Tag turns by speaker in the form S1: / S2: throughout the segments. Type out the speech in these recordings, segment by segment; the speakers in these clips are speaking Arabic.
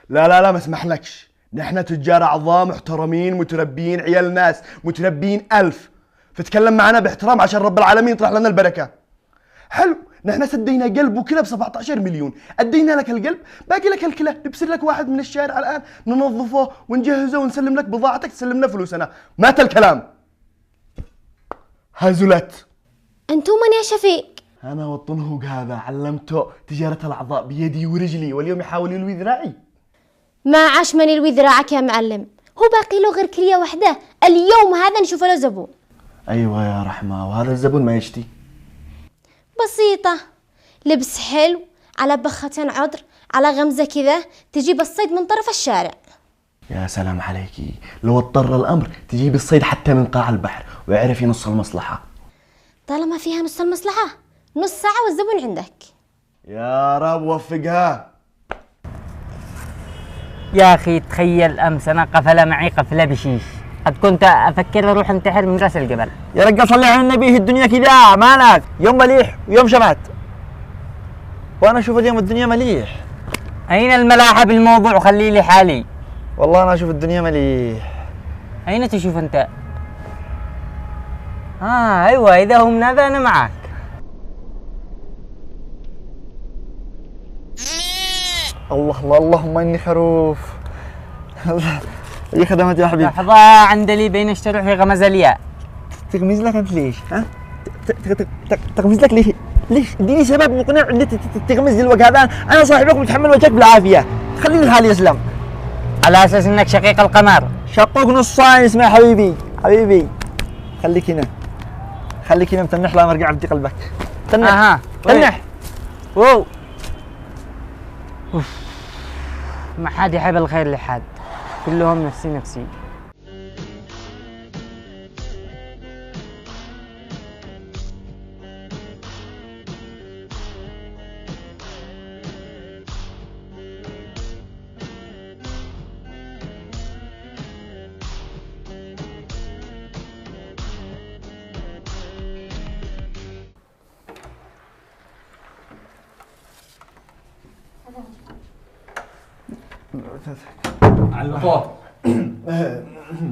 S1: لا لا لا، ما اسمحلكش. نحن تجار اعظام محترمين متربيين عيال ناس متربيين الف، فتكلم معنا باحترام عشان رب العالمين يطرح لنا البركه. حلو، نحن سدينا قلب وكلى ب 17 مليون، ادينا لك القلب، باقي لك الكلى، نبصر لك واحد من الشارع الان ننظفه ونجهزه ونسلم لك بضاعتك، تسلمنا فلوسنا، مات الكلام. هزلت.
S2: انتو من يا شفيق؟
S1: انا والطنهوق هذا علمته تجارة الاعضاء بيدي ورجلي، واليوم يحاول يلوي ذراعي.
S2: ما عاش من يلوي ذراعك يا معلم، هو باقي له غير كلية وحده، اليوم هذا نشوف له زبون.
S1: ايوه يا رحمة، وهذا الزبون ما يشتي.
S2: بسيطة، لبس حلو على بختين عطر على غمزة كذا، تجيب الصيد من طرف الشارع.
S1: يا سلام عليكي، لو اضطر الامر تجيب الصيد حتى من قاع البحر ويعرف ينص المصلحة.
S2: طالما فيها نص المصلحة، نص ساعة والزبون عندك.
S1: يا رب وفقها.
S3: يا أخي تخيل أمس أنا قفل معي قفلة بشيش، قد كنت أفكر أروح انتحر من رأس الجبل.
S4: يا رجال صلي على النبي، هي الدنيا كذا مالك، يوم مليح ويوم شمات، وأنا أشوف اليوم الدنيا مليح.
S3: أين الملاحة بالموضوع وخلي لي حالي؟
S4: والله أنا أشوف الدنيا مليح.
S3: أين تشوف أنت؟ أيوة، إذا هم من هذا أنا معك.
S4: الله الله، اللهم إني خروف. أي خدمات يا حبيبي.
S3: لحظة، عندلي بين الشرح في غمز الياء.
S4: تغمز لك أنت ليش؟ ها؟ تغمز لك ليش؟ ليش؟ اديني سبب مقنع ان انت تغمز الوجه هذا، انا صاحبك متحمل وجهك بالعافيه، خليني لحالي يا اسلام.
S3: على أساس أنك شقيق القمر.
S4: شقوق نصين، اسمع حبيبي حبيبي، خليك هنا خليك هنا متنح لا ارجع بدي قلبك. تنح تنح.
S3: واو، ما حد يحب الخير لحد، كلهم نفسي نفسي.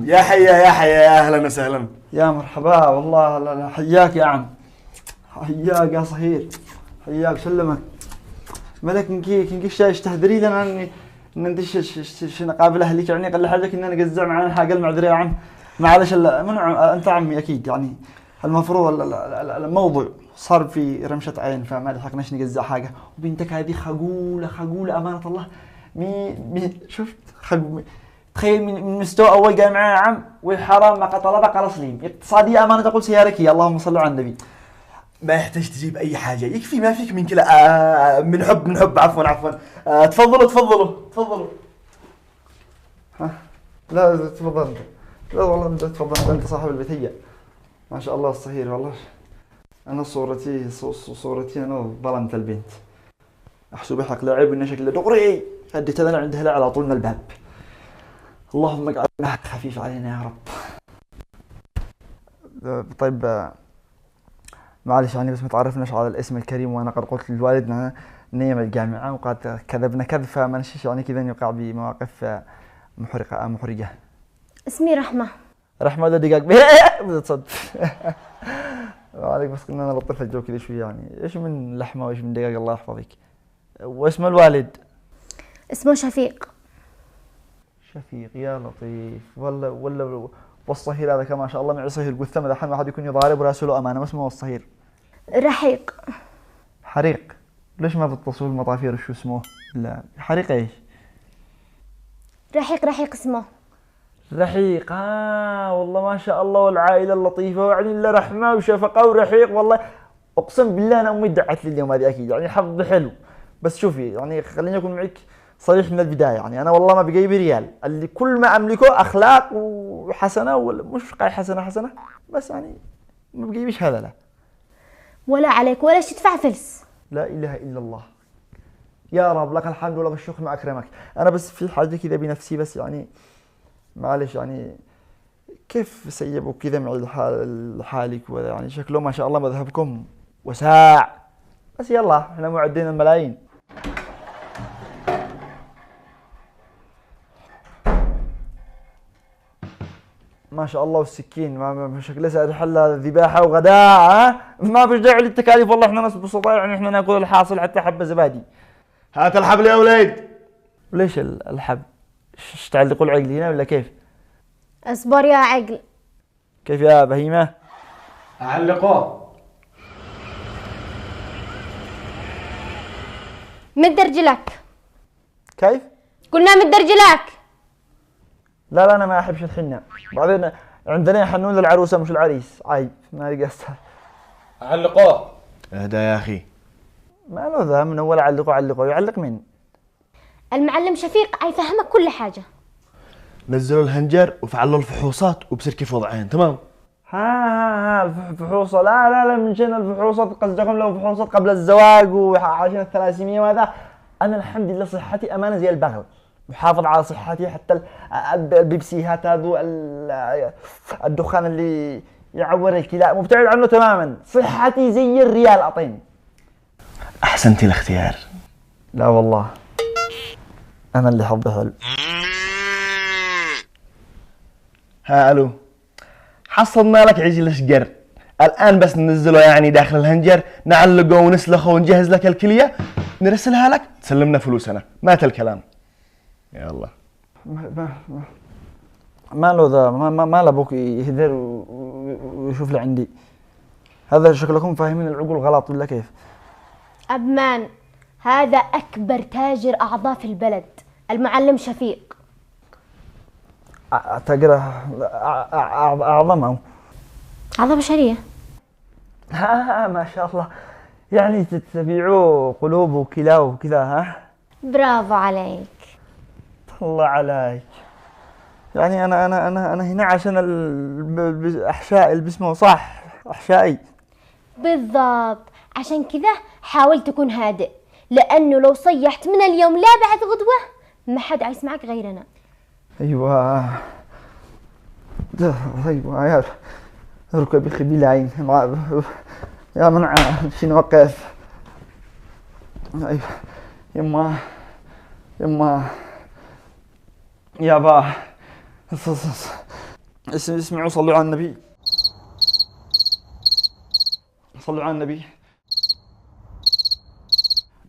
S1: يا حيا يا حيا، يا اهلا وسهلا.
S4: يا مرحبا، والله لا حياك يا عم، حياك يا صهير، حياك سلمك. مالك كنكي شايش تهدري لنا اني ان انت نقابل اهلك، يعني قال حاجك ان انا قزع معنا حاجه المعذره يا عم، معلش انت عمي اكيد، يعني المفروض الموضوع صار في رمشه عين، فما لحقناش نقزع حاجه، وبنتك هذه خجوله امانه الله، مي شفت تخيل من مستوى اول جاي معاه يا عم، والحرام ما طلبه قال سليم، اقتصاديه امانه تقول سيارك، اللهم صل على النبي.
S1: ما يحتاج تجيب اي حاجه، يكفي ما فيك من كلا. من حب عفوا. تفضلوا.
S4: ها لا تفضل انت، لا والله انت تفضل، انت صاحب البيت. هي ما شاء الله الصهير، والله انا صورتي انا ظلمت البنت، احسب حق لعب ان شكله دغري، هديت انا عندها على طول من الباب. اللهم اجعلها خفيف علينا يا رب. طيب معلش يعني بس ما تعرفناش على الاسم الكريم، وانا قد قلت لوالدنا نيم الجامعه، وقد كذبنا كذب، فما نشيش يعني كذا يقع بمواقف محرجه.
S2: اسمي رحمة.
S4: رحمة ده دقاق بتصد. عليك بس كنا نلطف الجو كذا شوي، يعني ايش من لحمه وايش من دقاق، الله يحفظك. واسم الوالد؟
S2: اسمه شفيق.
S4: شفيق، يا لطيف. ولا والصهير هذا كمان ما شاء الله، معي صهير قثة دحين واحد يكون يضارب راسه امانه، ما اسمه الصهير؟
S2: رحيق.
S4: حريق؟ ليش ما بتتصلوا المطافير شو اسمه؟ لا حريق ايش؟
S2: رحيق اسمه.
S4: رحيق، والله ما شاء الله، والعائله اللطيفه، ويعني الا رحمه وشفقه ورحيق، والله اقسم بالله انا امي دعت لي اليوم هذه اكيد، يعني حظ حلو. بس شوفي يعني خليني اكون معك صريح من البدايه، يعني انا والله ما بقي بريال، اللي كل ما املكه اخلاق وحسنه، ولا مش قاعد حسنه، بس يعني ما بقي بيش هذا، لا
S2: ولا عليك ولا شي تدفع فلس.
S4: لا اله الا الله، يا رب لك الحمد ولك الشكر ما اكرمك. انا بس في حاجه كذا بنفسي، بس يعني معلش، يعني كيف سيبوا كذا مع حالك، ولا يعني شكله ما شاء الله مذهبكم وساع، بس يلا احنا معدين الملايين. ما شاء الله والسكين ما شكله سعد حل هذا ذباحه وغداء ها؟ ما فيش داعي للتكاليف والله احنا ناس بسطاء يعني احنا ناكل الحاصل حتى حبه زبادي.
S1: هات الحبل يا وليد.
S4: وليش الحب؟ تعلقوا العقل هنا ولا كيف؟
S2: اصبر يا عقل.
S4: كيف يا بهيمه؟
S1: اعلقوه.
S2: مد رجلك.
S4: كيف؟
S2: قلنا مد رجلك.
S4: لا انا ما احبش الحنه، بعدين عندنا يحنون للعروسه مش العريس، عيب ما لي قصه.
S1: علقوه. اهدى يا اخي.
S4: ما له ذا من اول علقوا يعلق مين؟
S2: المعلم شفيق حيفهمك كل حاجه.
S1: نزلوا الهنجر وفعلوا الفحوصات وبصير كيف وضعين تمام.
S4: ها الفحوصه لا من شان الفحوصات قصدكم لو فحوصات قبل الزواج وعشان الثلاسيمية وهذا. انا الحمد لله صحتي امانه زي البغل، محافظ على صحتي حتى البيبسيهات هذو الدخان اللي يعور الكلى مبتعد عنه تماما، صحتي زي الريال اعطيني.
S1: احسنتي الاختيار.
S4: لا والله انا اللي حظي حلو.
S1: ها الو، حصلنا لك عجل شقر الان، بس ننزله يعني داخل الهنجر نعلقه ونسلخه ونجهز لك الكليه نرسلها لك تسلمنا فلوسنا. مات الكلام. يلا
S4: ما له ذا ما له ابوك يهدر ويشوف لي عندي. هذا شكلكم فاهمين العقول غلط ولا كيف؟
S2: أبمان هذا أكبر تاجر أعضاء في البلد، المعلم شفيق.
S4: تاجر أعظمه
S2: أعضاء بشرية.
S4: ما شاء الله، يعني تبيعوا قلوب وكلى وكذا ها؟
S2: برافو عليك.
S4: الله عليك. يعني أنا هنا عشان الأحشاء اللي باسمه صح أحشائي.
S2: بالضبط، عشان كذا حاول تكون هادئ، لأنه لو صيحت من اليوم لا بعد غدوة ما حد حيسمعك غيرنا.
S4: أيوة يا ركبي خبيل عين يا منع شنو وقف. أيوة يما يابا اسمعوا صلوا على النبي، صلوا على النبي.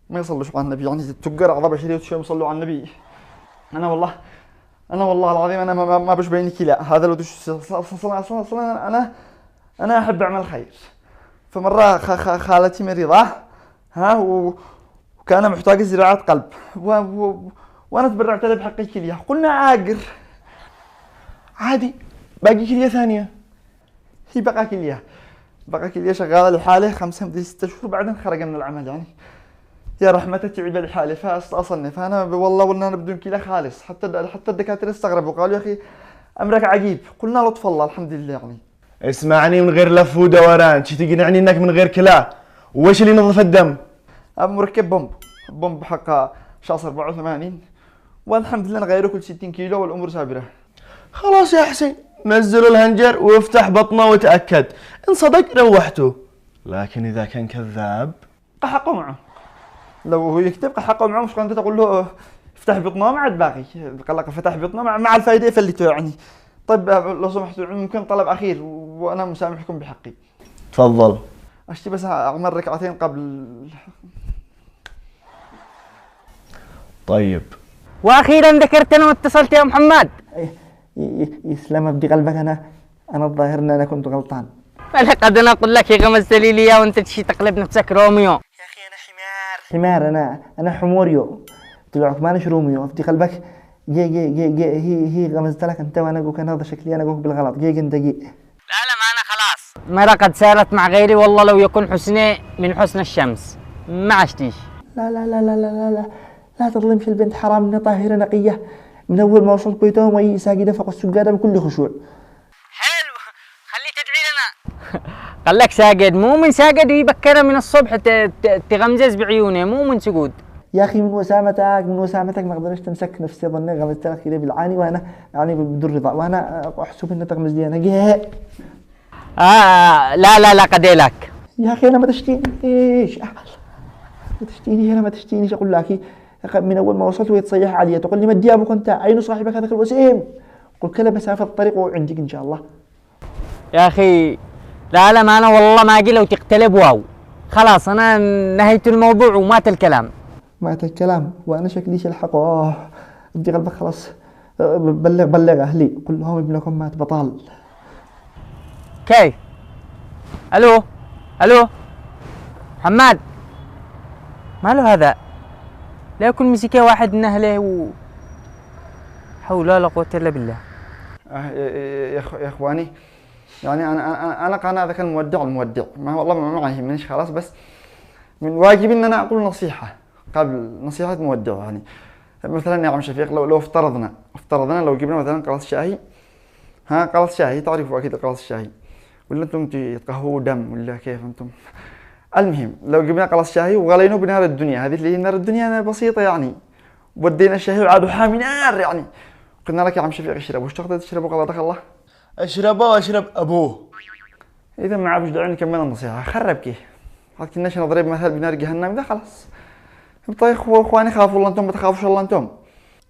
S4: ما يصلوش على النبي يعني تقر أعضاء بشرية وتشوفوا يصلوا على النبي. أنا والله العظيم أنا ما بشبهني كلا هذا لو أنا أحب أعمل خير. فمرة خالتي مريضة ها وكان محتاج زراعة قلب وأنا تبرعت له بحق الكلية. قلنا عاقر
S1: عادي، باقي كليه ثانيه.
S4: هي بقى كلية شغالة لحاله 5-6 شهور بعدين خرج من العمل. يعني يا رحمته تعب لحالي فاصلني. فانا والله قلنا انا بدون كلى خالص. حتى الدكاتره استغربوا قالوا يا اخي امرك عجيب. قلنا لطف الله الحمد لله. يعني
S1: اسمعني من غير لف ودوران، شي تقنعني انك من غير كلى؟ وش اللي نظف الدم؟
S4: مركب بومب حق شاص 84 والحمد لله نغيره كل 60 كيلو والامور سابره.
S1: خلاص يا حسين، نزل الهنجر وافتح بطنه وتاكد ان صدق روحته، لكن اذا كان كذاب
S4: قحقوا معه. لو هو يكتب قحقوا معه مش انت تقول له افتح بطنه ما عاد باقي. قال لك فتح بطنه مع الفائده يفلته. يعني طيب لو سمحتوا ممكن طلب اخير وانا مسامحكم بحقي.
S1: تفضل.
S4: اشتي بس اعمل ركعتين قبل.
S1: طيب.
S3: واخيرا ذكرتنا واتصلت يا محمد.
S4: يسلم بدي قلبك. انا الظاهر ان انا كنت غلطان.
S3: لقد انا اقول لك يا غمزت لي ليا وانت تشي تقلب نفسك روميو.
S4: يا اخي انا حمار. انا حموريو. طلعك مانيش روميو. في قلبك جي هي غمزت لك انت وانا اقول كان هذا شكلي انا اقول بالغلط. جي انت جي.
S3: لا ما انا خلاص. مرة قد سالت مع غيري والله لو يكون حسني من حسن الشمس ما عشتيش.
S4: لا تظلمش البنت، حرام انها طاهرة نقية. من اول ما وصلت بيتهم وهي ساجدة فوق السجادة بكل خشوع.
S3: حلو، خليه تدعي لنا. قال لك ساجد، مو من ساجد يبكر من الصبح تغمزز بعيونه، مو من سجود.
S4: يا اخي من وسامتك ما قدرتش تمسك نفسي. ظني غمزت لك كذا بالعاني وانا يعني بدون رضا وانا احسب انها تغمز لي انا.
S3: لا قديلك.
S4: يا اخي انا ما تشتينيش. ما تشتينيش اقول لك من اول ما وصلت وهي تصيح علي تقول لي مدي ابوك انت، عين صاحبك هذاك الوسيم. قل كذا مسافة الطريق وعندك إن شاء الله.
S3: يا أخي لا لا، ما أنا والله ما أجي لو تقتلب واو، خلاص أنا نهيت الموضوع ومات الكلام.
S4: مات الكلام وأنا شكلي شلحق. ادي قلبك خلاص. بلغ أهلي قل لهم ابنكم مات بطال.
S3: كيف؟ ألو ألو محمد، ماله هذا؟ لا يكون مسكه واحد من أهله حول ولا قوة إلا بالله.
S4: يا إخواني، يعني أنا قناة ذاك المودع ما والله ما يهمنيش خلاص، بس من واجبي إن أنا أقول نصيحة قبل نصيحة مودع. يعني مثلا يا عم شفيق، لو افترضنا لو جبنا مثلا قرص شاهي، قرص شاهي تعرفوا أكيد قرص الشاهي، ولا أنتم تقهووا دم ولا كيف أنتم؟ المهم لو جبنا قرص شاهي وغليناه بنار الدنيا، هذه اللي هي نار الدنيا بسيطة يعني، ودينا الشاهي وعادوا حامي نار يعني، قلنا لك يا عم شفيق اشرب، وش تقدر تشربه قضاك الله؟
S1: اشربه واشرب ابوه.
S4: اذا ما عاد وش داعي نكمل النصيحة، خرب كيه هاد كناش نضرب مثل بنار جهنم ده خلاص. طيب اخواني خافوا الله انتم، ما تخافوش الله انتم.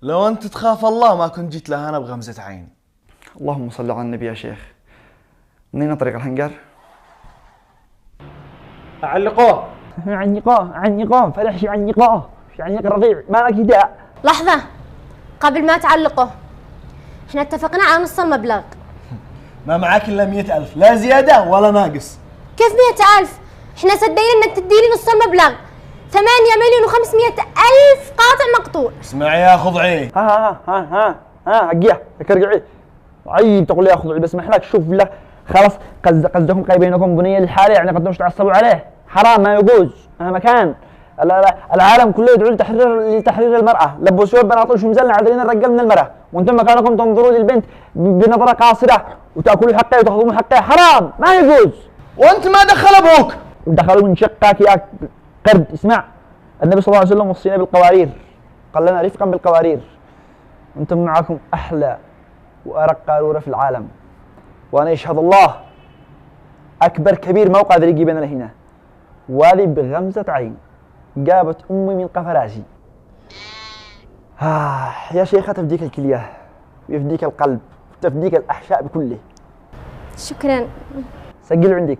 S1: لو انت تخاف الله ما كنت جيت لها انا بغمزة عين.
S4: اللهم صل على النبي يا شيخ. منين طريق الحنقر؟
S5: علقوه عنقوه فرح عنقوه عنق الرضيع ما لك داء.
S2: لحظة قبل ما تعلقه، احنا اتفقنا على نص المبلغ.
S1: ما معاك الا 100,000، لا زيادة ولا ناقص.
S2: كيف 100,000؟ احنا سدينا انك تديني نص المبلغ، 8,500,000 قاطع مقطوع.
S1: اسمع يا خضعي.
S5: ها عقيه كرقعي عيب تقول لي يا خضعي، بس ما احلاك شوف بالله خلاص. قصدكم بينكم بنيه للحاله، يعني قدمش تعصبوا عليه، حرام ما يجوز مهما كان. العالم كله يدعو لتحرير المرأة، لبسوا بناطيل شو مزلنا عادلين الرجال من المرأة، وانتم مكانكم تنظروا للبنت بنظرة قاصرة وتاكلوا حقها وتاخذوا حقها، حرام ما يجوز.
S1: وانت ما دخل ابوك؟
S5: دخلوا من شقك يا قرد. اسمع، النبي صلى الله عليه وسلم وصينا بالقوارير، قال لنا رفقا بالقوارير، انتم معكم احلى وارق قاروره في العالم، وانا يشهد الله اكبر كبير موقع ذي يجيبنا لهنا، وهذه بغمزة عين جابت امي من قفراسي. يا شيخة تفديك الكليه ويفديك القلب وتفديك الاحشاء بكله.
S2: شكرا.
S5: سجلوا عندك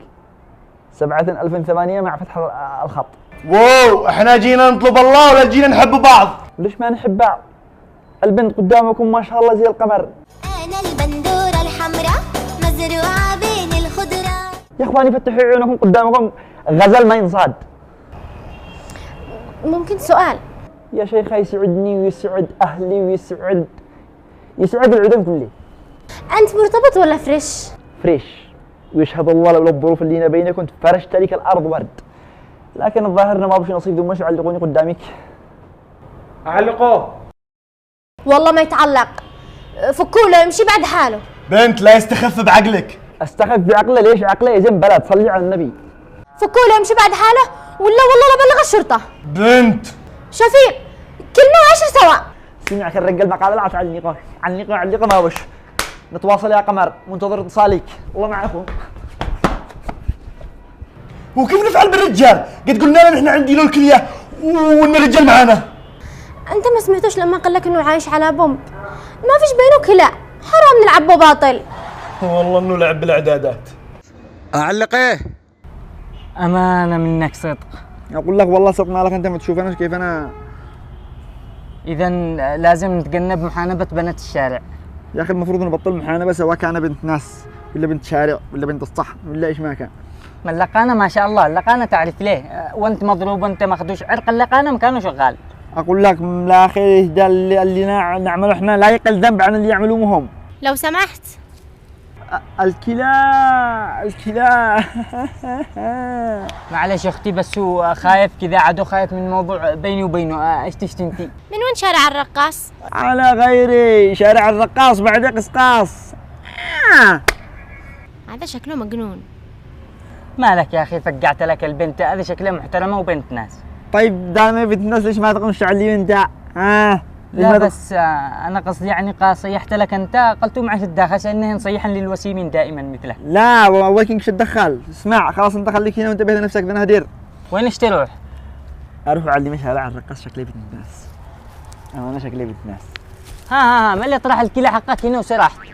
S5: 7,008 مع فتح الخط.
S1: واو، احنا جينا نطلب الله ولا جينا نحب بعض؟
S5: ليش ما نحب بعض؟ البنت قدامكم ما شاء الله زي القمر.
S6: أنا البندورة الحمراء مزروعة بين الخضرة.
S5: يا اخواني فتحوا عيونكم، قدامكم غزل ما ينصاد.
S2: ممكن سؤال؟
S5: يا شيخة يسعدني ويسعد اهلي ويسعد العدن كله.
S2: انت مرتبط ولا فريش؟
S5: فريش، ويشهد الله لولا الظروف اللي بيني كنت فرشت لك الارض ورد، لكن الظاهر انه ما بشي نصيب ذو مش علقوني قدامك. علقوه.
S2: والله ما يتعلق، فكوا له يمشي بعد حاله.
S1: بنت لا يستخف بعقلك.
S5: استخف بعقله؟ ليش عقله يا زين بلد؟ صلي على النبي.
S2: فكوا له يمشي بعد حاله ولا والله لا بلغ الشرطة.
S1: بنت
S2: شفيق كلمة وعشر سوا.
S5: سمعك الرجال ما قال لا تعلقه، علقه ما وش. نتواصل يا قمر، منتظر اتصالك. الله معكم.
S1: وكيف نفعل بالرجال؟ قد قلنا له نحن عندي له الكليه وان الرجال معانا.
S2: انت ما سمعتوش لما قال لك انه عايش على بومب؟ ما فيش بينه كلا، حرام نلعبه باطل.
S1: والله انه لعب بالاعدادات.
S7: اعلق ايه؟
S3: أمانة منك صدق.
S4: اقول لك والله صدق مالك انت ما تشوف انا كيف انا.
S3: إذا لازم نتجنب محانبة بنات الشارع.
S4: يا اخي المفروض نبطل محانبه، سواء كان بنت ناس ولا بنت شارع ولا بنت الصح ولا ايش ما كان.
S3: ما اللقانة ما شاء الله، اللقانة تعرف ليه؟ وانت مضروب وانت مخدوش، عرق اللقانة مكانه شغال.
S4: اقول لك لا اخي، ده اللي نعمله احنا لا يقل ذنب عن اللي يعملوه هم.
S2: لو سمحت.
S4: الكلا
S3: معلش اختي، بس هو خايف كذا، عدو خايف من موضوع بيني وبينه. ايش تشتنتي؟
S2: من وين شارع الرقاص؟
S4: على غيري شارع الرقاص بعد قسقاص.
S2: هذا شكله مجنون.
S3: مالك يا اخي، فقعت لك البنت هذه شكلها محترمة وبنت ناس.
S4: طيب دائما بنت ناس، ليش ما تقوم تعلي انت؟
S3: لا بس انا قصدي يعني صيحت لك انت، قلت معك تتداخل انه نصيحا للوسيمين دائما مثله.
S4: لا وين كنت تدخل؟ اسمع خلاص انت خليك هنا وانتبه لنفسك، انا هدير.
S3: وين ايش تروح؟
S4: اروح اعلم شارع الرقاص، شكلي بنت ناس. انا شكلي بنت ناس.
S3: ها ملي طرح الكلى حقك هنا وسرحت.